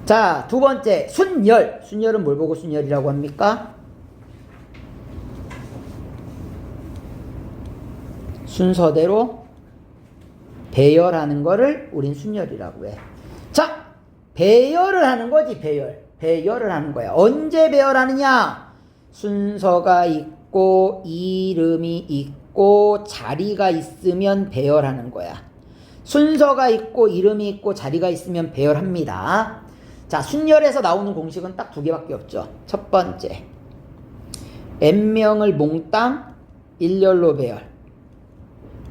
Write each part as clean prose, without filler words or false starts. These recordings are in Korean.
자, 두 번째, 순열. 순열은 뭘 보고 순열이라고 합니까? 순서대로 배열하는 거를 우린 순열이라고 해. 자, 배열을 하는 거지, 배열. 배열을 하는 거야. 언제 배열하느냐? 순서가 있고, 이름이 있고, 자리가 있으면 배열하는 거야. 순서가 있고, 이름이 있고, 자리가 있으면 배열합니다. 자, 순열에서 나오는 공식은 딱 두 개밖에 없죠. 첫 번째, n명을 몽땅 일렬로 배열,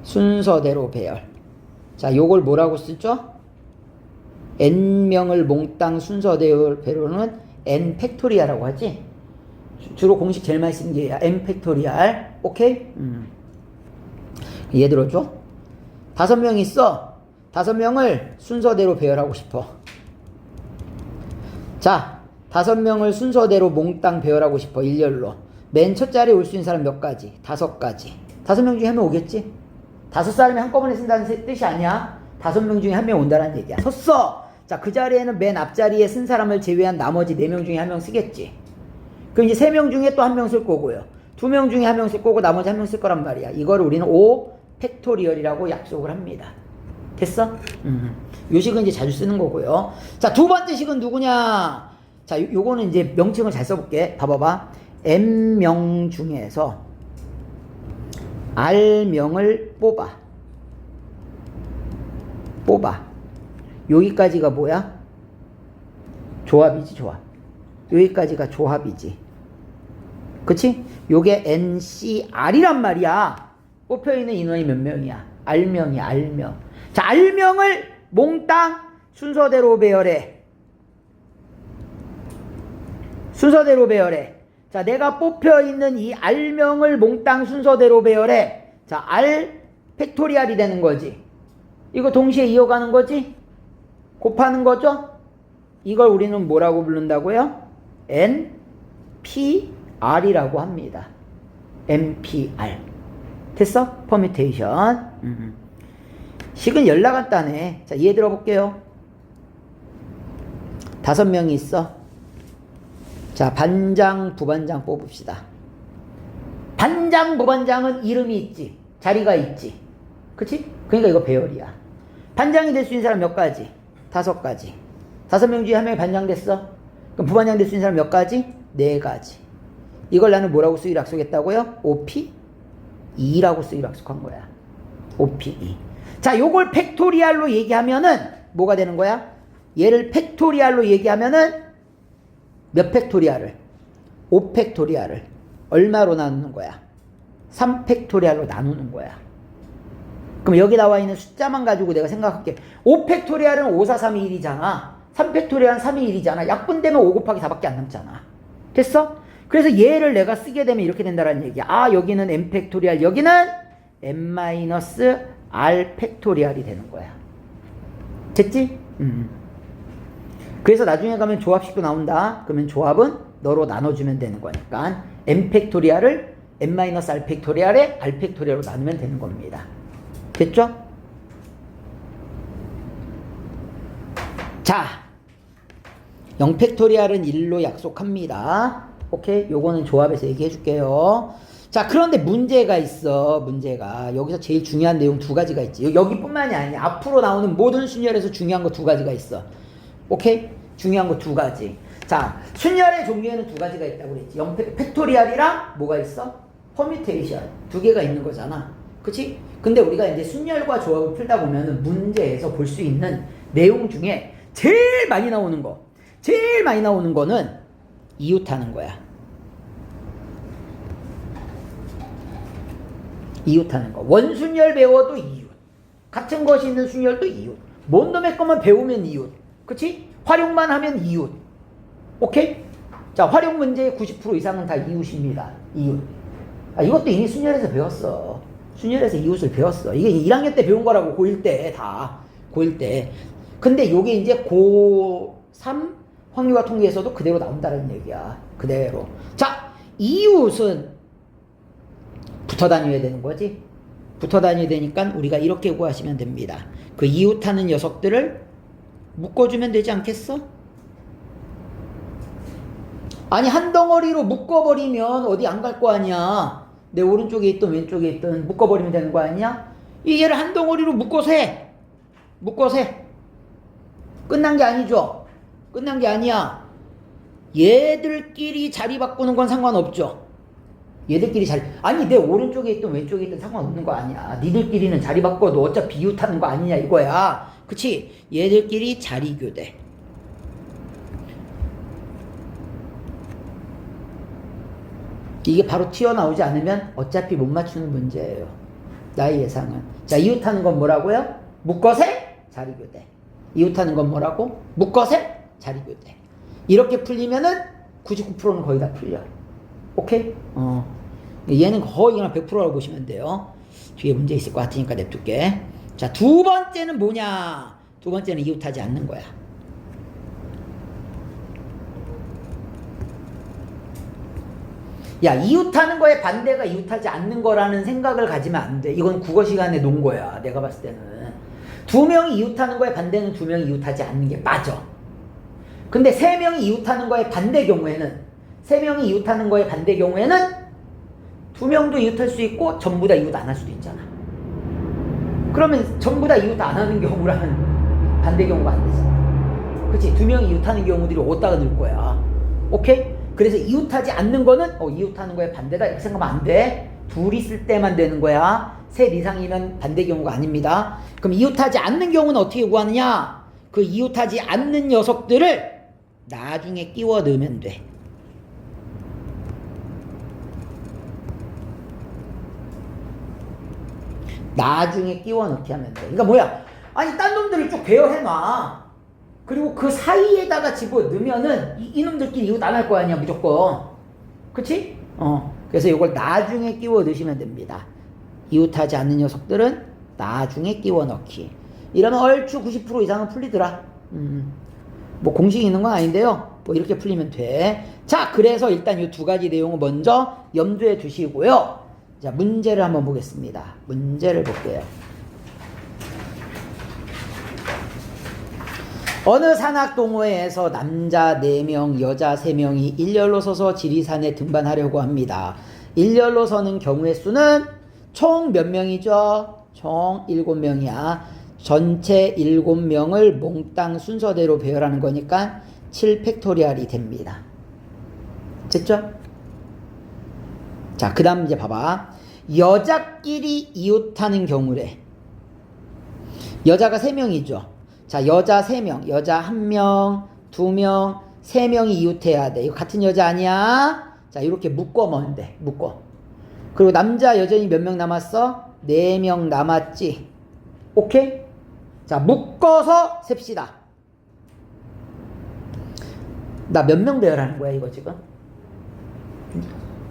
순서대로 배열. 자, 요걸 뭐라고 쓰죠? n명을 몽땅 순서대로 배열은 n 팩토리아라고 하지. 주로 공식 제일 많이 쓰는 게 n 팩토리알. 오케이? 얘 들어줘. 5명 있어. 5명을 순서대로 배열하고 싶어. 자, 5명을 순서대로 몽땅 배열하고 싶어. 일렬로. 맨 첫 자리에 올 수 있는 사람 몇 가지? 5가지. 5명 중에 한 명 오겠지? 5사람이 한꺼번에 쓴다는 뜻이 아니야. 5명 중에 한 명 온다는 얘기야. 섰어! 자, 그 자리에는 맨 앞자리에 쓴 사람을 제외한 나머지 4명 중에 한 명 쓰겠지. 그럼 이제 3명 중에 또 한 명 쓸 거고요. 2명 중에 한 명 쓸 거고 나머지 한 명 쓸 거란 말이야. 이거를 우리는 5 팩토리얼이라고 약속을 합니다. 됐어? 요 식은 이제 자주 쓰는 거고요. 자, 두 번째 식은 누구냐? 자, 요거는 이제 명칭을 잘 써볼게. 봐봐봐. n명 중에서 r명을 뽑아. 여기까지가 뭐야? 조합이지, 조합. 여기까지가 조합이지. 그치? 요게 ncr이란 말이야. 뽑혀있는 인원이 몇 명이야? r명이야, r명. 자, r명을 몽땅 순서대로 배열해. 순서대로 배열해. 자, 내가 뽑혀있는 이 r명을 몽땅 순서대로 배열해. 자, r 팩토리알이 되는 거지. 이거 동시에 이어가는 거지? 곱하는 거죠? 이걸 우리는 뭐라고 부른다고요? NPR이라고 합니다. NPR. 됐어? 퍼뮤테이션. 식은 연락간단해. 자, 이해 들어볼게요. 5명이 있어. 자, 반장, 부반장 뽑읍시다. 반장, 부반장은 이름이 있지. 자리가 있지. 그치? 그러니까 이거 배열이야. 반장이 될 수 있는 사람 몇 가지? 5가지. 5명 중에 한 명이 반장 됐어. 그럼 부반장 될 수 있는 사람 몇 가지? 4가지. 이걸 나는 뭐라고 쓰기로 약속했다고요? OP2라고 쓰기로 약속한 거야. OP2. 자, 요걸 팩토리알로 얘기하면은 뭐가 되는 거야? 얘를 팩토리알로 얘기하면은 몇 팩토리알을? 5팩토리알을 얼마로 나누는 거야? 3팩토리알로 나누는 거야. 그럼 여기 나와 있는 숫자만 가지고 내가 생각할게. 5팩토리알은 5, 4, 3, 2, 1이잖아. 3팩토리알은 3, 2, 1이잖아. 약분되면 5 곱하기 4밖에 안 남잖아. 됐어? 그래서 얘를 내가 쓰게 되면 이렇게 된다는 얘기야. 아, 여기는 n 팩토리알, 여기는 n-r 팩토리알이 되는 거야. 됐지? 그래서 나중에 가면 조합식도 나온다. 그러면 조합은 너로 나눠주면 되는 거니까 n 팩토리알을 n-r 팩토리알에 r 팩토리알로 나누면 되는 겁니다. 됐죠? 자, 0 팩토리알은 1로 약속합니다. 오케이? 요거는 조합에서 얘기해 줄게요. 자, 그런데 문제가 있어. 문제가. 여기서 제일 중요한 내용 2가지가 있지. 여기뿐만이 아니야. 앞으로 나오는 모든 순열에서 중요한 거 2가지가 있어. 오케이? 중요한 거 2가지. 자, 순열의 종류에는 2가지가 있다고 그랬지. 0 팩토리알이랑 뭐가 있어? 퍼뮤테이션. 2개가 있는 거잖아. 그치? 근데 우리가 이제 순열과 조합을 풀다 보면은 문제에서 볼 수 있는 내용 중에 제일 많이 나오는 거는 이웃하는 거야. 이웃하는 거. 원순열 배워도 이웃. 같은 것이 있는 순열도 이웃. 뭔 놈의 것만 배우면 이웃. 그치? 활용만 하면 이웃. 오케이? 자, 활용 문제의 90% 이상은 다 이웃입니다. 이웃. 아, 이것도 이미 순열에서 배웠어. 순열에서 이웃을 배웠어. 이게 1학년 때 배운 거라고, 고1 때 다. 고1 때. 근데 요게 이제 고3 확률과 통계에서도 그대로 나온다는 얘기야. 그대로. 자, 이웃은 붙어 다녀야 되는 거지. 붙어 다녀야 되니까 우리가 이렇게 구하시면 됩니다. 그 이웃하는 녀석들을 묶어주면 되지 않겠어? 아니 한 덩어리로 묶어버리면 어디 안 갈 거 아니야. 내 오른쪽에 있든 왼쪽에 있든 묶어버리면 되는 거 아니야? 이 얘를 한 덩어리로 묶어서 해. 묶어서 해. 끝난 게 아니죠. 끝난 게 아니야. 얘들끼리 자리 바꾸는 건 상관없죠. 얘들끼리 자리, 아니 내 오른쪽에 있든 왼쪽에 있든 상관없는 거 아니야. 니들끼리는 자리 바꿔도 어차피 이웃하는 거 아니냐 이거야. 그치? 얘들끼리 자리 교대. 이게 바로 튀어나오지 않으면 어차피 못 맞추는 문제예요. 나의 예상은. 자, 이웃하는 건 뭐라고요? 묶어세 자리교대. 이웃하는 건 뭐라고? 묶어세 자리교대. 이렇게 풀리면은 99%는 거의 다 풀려. 오케이? 얘는 거의 그냥 100%라고 보시면 돼요. 뒤에 문제 있을 것 같으니까 냅둘게. 자, 두 번째는 뭐냐? 두 번째는 이웃하지 않는 거야. 야, 이웃하는 거에 반대가 이웃하지 않는 거라는 생각을 가지면 안 돼. 이건 국어 시간에 논 거야. 내가 봤을 때는. 두 명이 이웃하는 거에 반대는 두 명이 이웃하지 않는 게 맞아. 근데 세 명이 이웃하는 거에 반대 경우에는, 세 명이 이웃하는 거에 반대 경우에는 두 명도 이웃할 수 있고 전부 다 이웃 안 할 수도 있잖아. 그러면 전부 다 이웃 안 하는 경우랑 반대 경우가 안 되잖아. 그치? 두 명이 이웃하는 경우들이 어디다가 넣을 거야. 오케이? 그래서 이웃하지 않는 거는 이웃하는 거에 반대다 이렇게 생각하면 안 돼. 둘 있을 때만 되는 거야. 셋 이상이면 반대 경우가 아닙니다. 그럼 이웃하지 않는 경우는 어떻게 구하느냐? 그 이웃하지 않는 녀석들을 나중에 끼워 넣으면 돼. 나중에 끼워 넣기 하면 돼. 그러니까 뭐야? 아니 딴 놈들을 쭉 배열해놔. 그리고 그 사이에다가 집어넣으면은 이놈들끼리 이웃 안 할 거 아니야 무조건. 그치? 그래서 이걸 나중에 끼워 넣으시면 됩니다. 이웃하지 않는 녀석들은 나중에 끼워 넣기. 이러면 얼추 90% 이상은 풀리더라. 뭐 공식이 있는 건 아닌데요. 뭐 이렇게 풀리면 돼. 자, 그래서 일단 이 두 가지 내용을 먼저 염두에 두시고요. 자, 문제를 한번 보겠습니다. 문제를 볼게요. 어느 산악동호회에서 남자 4명, 여자 3명이 일렬로 서서 지리산에 등반하려고 합니다. 일렬로 서는 경우의 수는 총 몇 명이죠? 총 7명이야. 전체 7명을 몽땅 순서대로 배열하는 거니까 7팩토리얼이 됩니다. 됐죠? 자, 그 다음 이제 봐봐. 여자끼리 이웃하는 경우래. 여자가 3명이죠. 자, 여자 3명, 여자 1명, 2명, 3명이 이웃해야 돼. 이거 같은 여자 아니야? 자, 이렇게 묶어면 돼. 묶어. 그리고 남자 여전히 몇 명 남았어? 4명 남았지. 오케이? 자, 묶어서 셉시다. 나 몇 명 배열하는 거야, 이거 지금?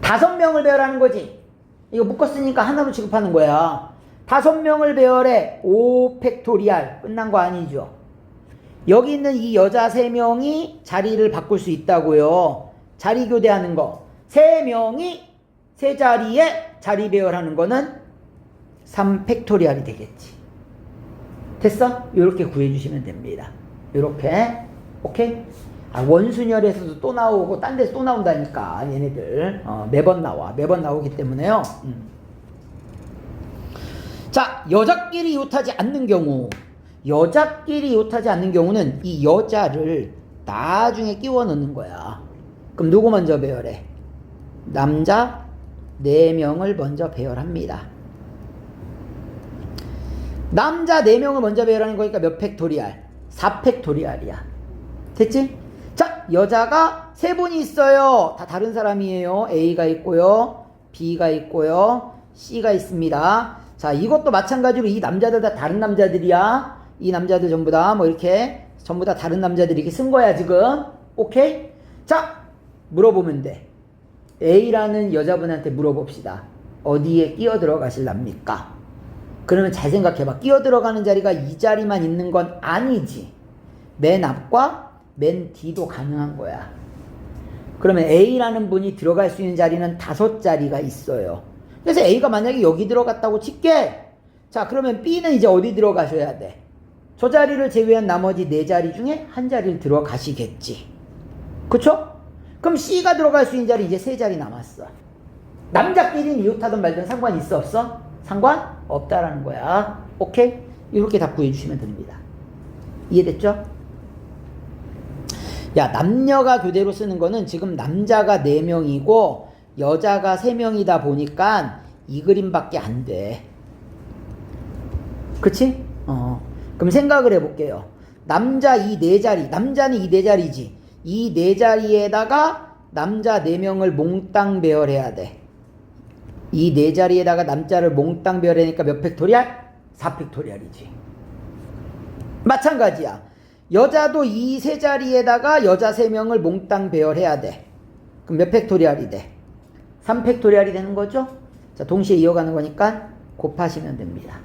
5명을 배열하는 거지. 이거 묶었으니까 하나로 취급하는 거야. 5명을 배열해. 5팩토리얼. 끝난 거 아니죠. 여기 있는 이 여자 3명이 자리를 바꿀 수 있다고요. 자리 교대하는 거. 3명이 세 자리에 자리 배열하는 거는 3팩토리얼이 되겠지. 됐어? 이렇게 구해주시면 됩니다. 이렇게. 오케이? 아, 원순열에서도 또 나오고 딴 데서 또 나온다니까 얘네들. 매번 나와. 매번 나오기 때문에요. 자, 여자끼리 이웃하지 않는 경우. 여자끼리 이웃하지 않는 경우는 이 여자를 나중에 끼워 넣는 거야. 그럼 누구 먼저 배열해? 남자 4명을 먼저 배열합니다. 남자 4명을 먼저 배열하는 거니까 몇 팩토리얼? 4팩토리얼이야. 됐지? 자, 여자가 3분이 있어요. 다 다른 사람이에요. A가 있고요. B가 있고요. C가 있습니다. 자, 이것도 마찬가지로 이 남자들 다 다른 남자들이야. 이 남자들 전부 다 뭐 이렇게 전부 다 다른 남자들이 이렇게 쓴 거야 지금. 오케이? 자, 물어보면 돼. A라는 여자분한테 물어봅시다. 어디에 끼어 들어가실랍니까? 그러면 잘 생각해봐. 끼어 들어가는 자리가 이 자리만 있는 건 아니지. 맨 앞과 맨 뒤도 가능한 거야. 그러면 A라는 분이 들어갈 수 있는 자리는 5자리가 있어요. 그래서 A가 만약에 여기 들어갔다고 칠게. 자, 그러면 B는 이제 어디 들어가셔야 돼? 저 자리를 제외한 나머지 4자리 중에 한 자리를 들어가시겠지. 그쵸? 그럼 C가 들어갈 수 있는 자리 이제 3자리 남았어. 남자끼리는 이웃하든 말든 상관 있어 없어? 상관 없다라는 거야. 오케이? 이렇게 답 구해주시면 됩니다. 이해됐죠? 야, 남녀가 교대로 쓰는 거는 지금 남자가 4명이고 여자가 3명이다 보니까 이 그림밖에 안 돼. 그치? 그럼 생각을 해볼게요. 남자 이 4자리, 남자는 이 4자리지. 이 4자리에다가 남자 4명을 몽땅 배열해야 돼. 이 4자리에다가 남자를 몽땅 배열하니까 몇 팩토리알? 4팩토리알이지. 마찬가지야. 여자도 이 3자리에다가 여자 3명을 몽땅 배열해야 돼. 그럼 몇 팩토리알이 돼? 3팩토리알이 되는 거죠? 자, 동시에 이어가는 거니까 곱하시면 됩니다.